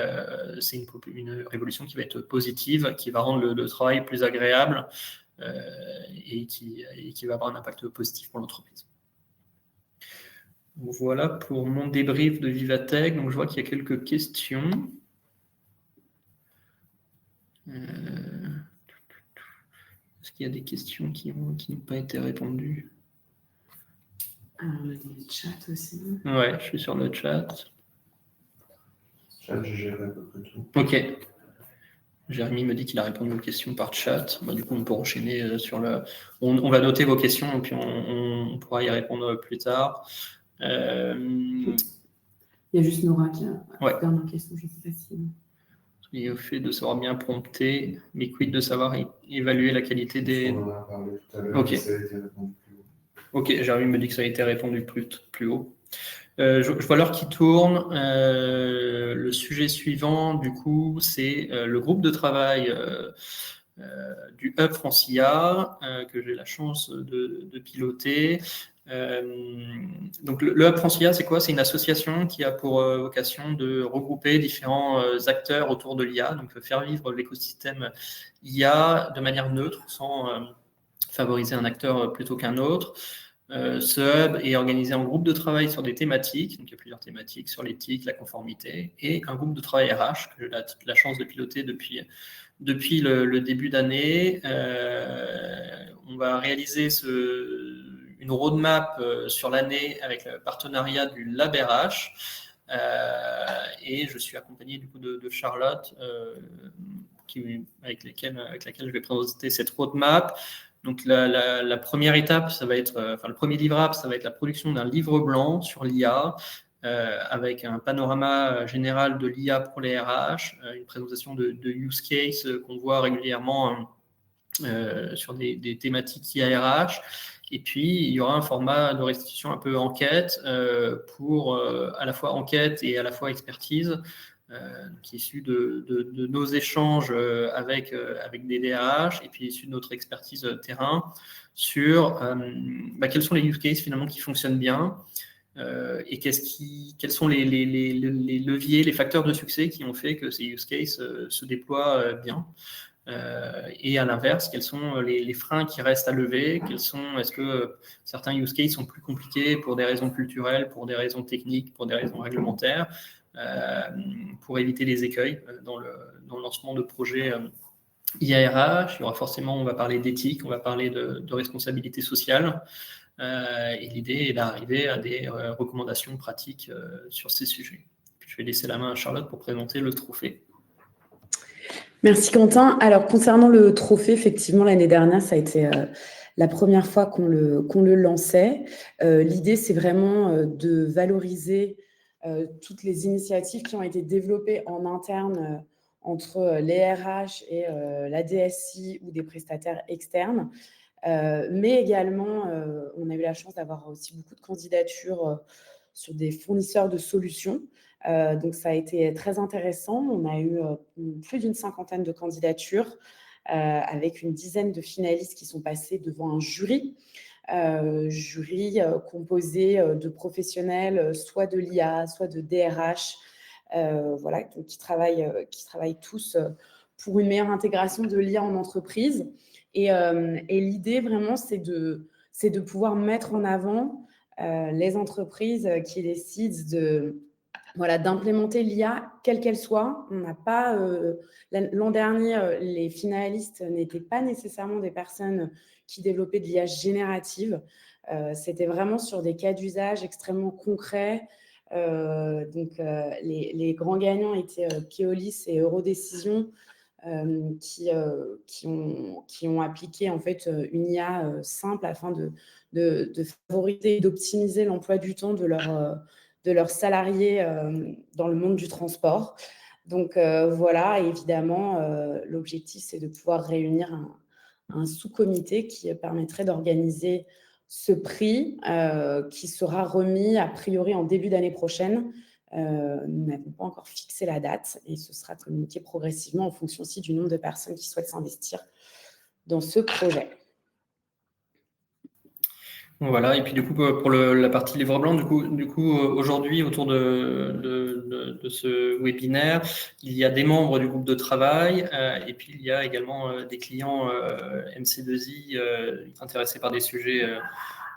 Speaker 1: c'est une révolution qui va être positive, qui va rendre le travail plus agréable et qui va avoir un impact positif pour l'entreprise. Voilà pour mon débrief de Vivatech. Donc, je vois qu'il y a quelques questions. Est-ce qu'il y a des questions qui n'ont pas été répondues?
Speaker 3: Alors, on a des chats aussi.
Speaker 1: Ouais, je suis sur le chat.
Speaker 4: Chat, j'ai géré à peu près tout.
Speaker 1: Ok. Jérémy me dit qu'il a répondu aux questions par chat. Du coup, on peut enchaîner sur le... On va noter vos questions et puis on pourra y répondre plus tard.
Speaker 3: Il y a juste Nora qui a une question, je ne sais pas si...
Speaker 1: Et au fait de savoir bien prompter, mais quid de savoir évaluer la qualité des...
Speaker 4: On en a parlé tout à l'heure,
Speaker 1: Ok.
Speaker 4: ça a été répondu plus haut.
Speaker 1: Ok, Jérémy me dit que ça a été répondu plus haut. Je vois l'heure qui tourne. Le sujet suivant, du coup, c'est le groupe de travail du Hub Francia que j'ai la chance de piloter. Donc, le Hub Francia, c'est quoi? C'est une association qui a pour vocation de regrouper différents acteurs autour de l'IA, donc faire vivre l'écosystème IA de manière neutre, sans favoriser un acteur plutôt qu'un autre. Ce hub est organisé en groupe de travail sur des thématiques, donc il y a plusieurs thématiques sur l'éthique, la conformité, et un groupe de travail RH que j'ai la chance de piloter depuis le début d'année. On va réaliser une roadmap sur l'année avec le partenariat du Lab RH, et je suis accompagné du coup de Charlotte, avec laquelle je vais présenter cette roadmap. Donc la première étape, ça va être, le premier livrable, ça va être la production d'un livre blanc sur l'IA, avec un panorama général de l'IA pour les RH, une présentation de use case qu'on voit régulièrement sur des thématiques IA RH. Et puis, il y aura un format de restitution un peu enquête pour à la fois enquête et à la fois expertise, qui est issu de nos échanges avec des DRH et puis issu de notre expertise terrain sur quels sont les use cases finalement qui fonctionnent bien et quels sont les leviers, les facteurs de succès qui ont fait que ces use cases se déploient bien. Et à l'inverse, quels sont les freins qui restent à lever? Est-ce que certains use cases sont plus compliqués pour des raisons culturelles, pour des raisons techniques, pour des raisons réglementaires, pour éviter les écueils dans le lancement de projets IARH? Il y aura forcément, on va parler d'éthique, on va parler de responsabilité sociale. Et l'idée est d'arriver à des recommandations pratiques sur ces sujets. Puis je vais laisser la main à Charlotte pour présenter le trophée.
Speaker 3: Merci Quentin. Alors, concernant le trophée, effectivement, l'année dernière, ça a été la première fois qu'on le lançait. L'idée, c'est vraiment de valoriser toutes les initiatives qui ont été développées en interne entre les RH et la DSI ou des prestataires externes. Mais également, on a eu la chance d'avoir aussi beaucoup de candidatures sur des fournisseurs de solutions. Donc, ça a été très intéressant. On a eu plus d'une 50aine de candidatures avec une dizaine de finalistes qui sont passés devant un jury. Composé de professionnels, soit de l'IA, soit de DRH, voilà, donc qui travaillent tous pour une meilleure intégration de l'IA en entreprise. Et l'idée, vraiment, c'est de pouvoir mettre en avant les entreprises qui décident d'implémenter l'IA, quelle qu'elle soit. On n'a pas, l'an dernier, les finalistes n'étaient pas nécessairement des personnes qui développaient de l'IA générative. C'était vraiment sur des cas d'usage extrêmement concrets. Les grands gagnants étaient Keolis et Eurodécision, qui ont appliqué en fait une IA simple afin de favoriser et d'optimiser l'emploi du temps de leurs salariés dans le monde du transport. Donc voilà, évidemment, l'objectif, c'est de pouvoir réunir un sous-comité qui permettrait d'organiser ce prix qui sera remis a priori en début d'année prochaine. Nous n'avons pas encore fixé la date et ce sera communiqué progressivement en fonction aussi du nombre de personnes qui souhaitent s'investir dans ce projet.
Speaker 1: Voilà, et puis du coup, pour la partie livre blanc, du coup aujourd'hui, autour de ce webinaire, il y a des membres du groupe de travail et puis il y a également des clients MC2I intéressés par des sujets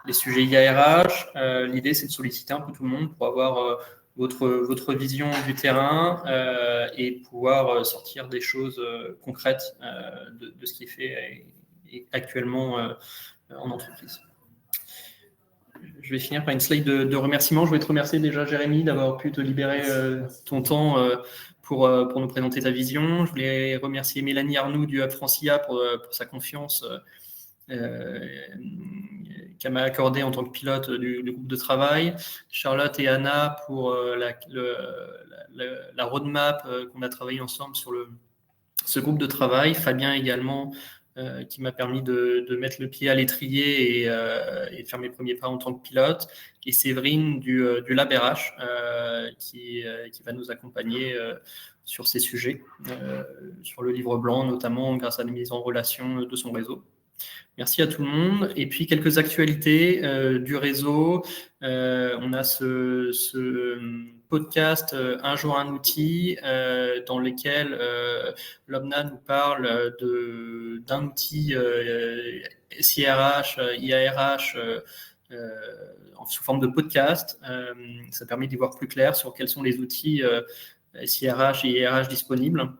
Speaker 1: IARH. L'idée, c'est de solliciter un peu tout le monde pour avoir votre vision du terrain et pouvoir sortir des choses concrètes de ce qui est fait actuellement en entreprise. Je vais finir par une slide de remerciements. Je voulais te remercier déjà, Jérémy, d'avoir pu te libérer ton temps pour nous présenter ta vision. Je voulais remercier Mélanie Arnoux du Hub Francia pour sa confiance qu'elle m'a accordée en tant que pilote du groupe de travail. Charlotte et Anna pour la roadmap qu'on a travaillé ensemble sur ce groupe de travail. Fabien également, qui m'a permis de mettre le pied à l'étrier et de faire mes premiers pas en tant que pilote. Et Séverine du Lab RH qui va nous accompagner sur ces sujets, sur le livre blanc notamment grâce à la mise en relation de son réseau. Merci à tout le monde. Et puis, quelques actualités du réseau. On a ce podcast Un jour un outil dans lequel Lobna nous parle d'un outil SIRH, IARH sous forme de podcast. Ça permet d'y voir plus clair sur quels sont les outils SIRH et IARH disponibles.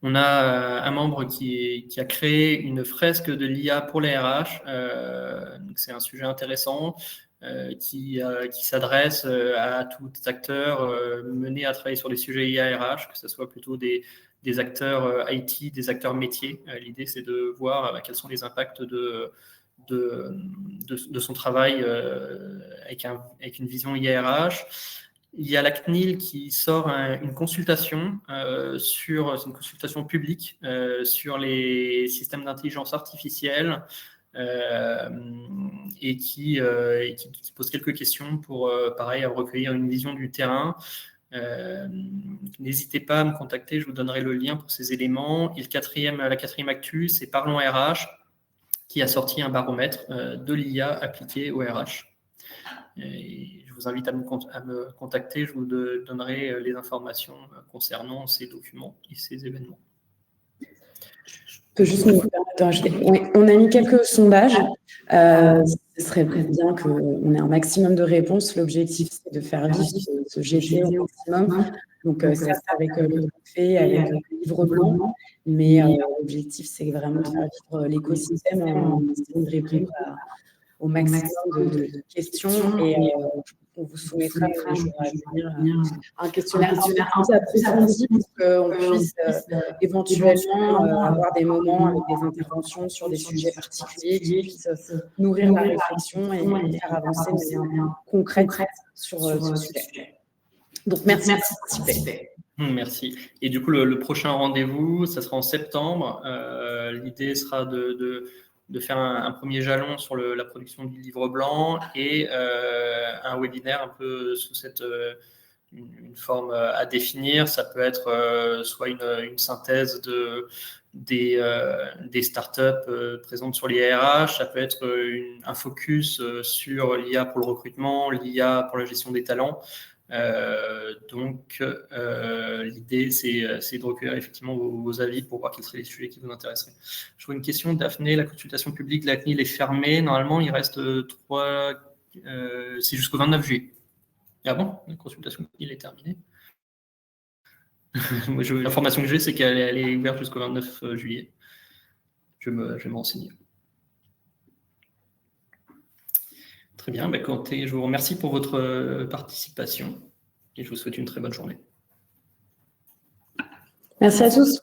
Speaker 1: On a un membre qui a créé une fresque de l'IA pour les RH. C'est un sujet intéressant qui s'adresse à tous les acteurs menés à travailler sur les sujets IA-RH, que ce soit plutôt des acteurs IT, des acteurs métiers. L'idée, c'est de voir quels sont les impacts de son travail avec une vision IA-RH. Il y a la CNIL qui sort une consultation c'est une consultation publique sur les systèmes d'intelligence artificielle et qui pose quelques questions pour, pareil, recueillir une vision du terrain. N'hésitez pas à me contacter, je vous donnerai le lien pour ces éléments. Et la quatrième actu, c'est Parlons RH, qui a sorti un baromètre de l'IA appliquée au RH. Et je vous invite à me contacter, je vous donnerai les informations concernant ces documents et ces événements.
Speaker 3: Je peux juste me permettre de rajouter. Oui, on a mis quelques sondages. Ce serait bien qu'on ait un maximum de réponses. L'objectif, c'est de faire vivre ce GT au maximum. Donc, ça avec le trophée, avec le livre blanc. Mais l'objectif, c'est vraiment de faire vivre l'écosystème en essayant de répondre au maximum de questions. Et on vous soumettra un questionnaire plus approfondi pour qu'on puisse éventuellement avoir des moments avec des interventions sur des sujets particuliers qui puissent nourrir la réflexion et faire avancer de manière concrète sur ce sujet. Donc, merci de participer.
Speaker 1: Merci. Et du coup, le prochain rendez-vous, ça sera en septembre. L'idée sera de faire un premier jalon sur la production du livre blanc et un webinaire un peu sous une forme à définir. Ça peut être soit une synthèse des startups présentes sur les RH, ça peut être un focus sur l'IA pour le recrutement, l'IA pour la gestion des talents. Donc, l'idée, c'est de recueillir effectivement vos avis pour voir quels seraient les sujets qui vous intéresseraient. Je vois une question, Daphné, la consultation publique de la CNIL est fermée. Normalement, il reste 3, c'est jusqu'au 29 juillet. Ah bon, la consultation CNIL est terminée. L'information que j'ai, c'est qu'elle est ouverte jusqu'au 29 juillet. Je vais me renseigner. Très bien, écoutez, je vous remercie pour votre participation et je vous souhaite une très bonne journée.
Speaker 3: Merci à tous.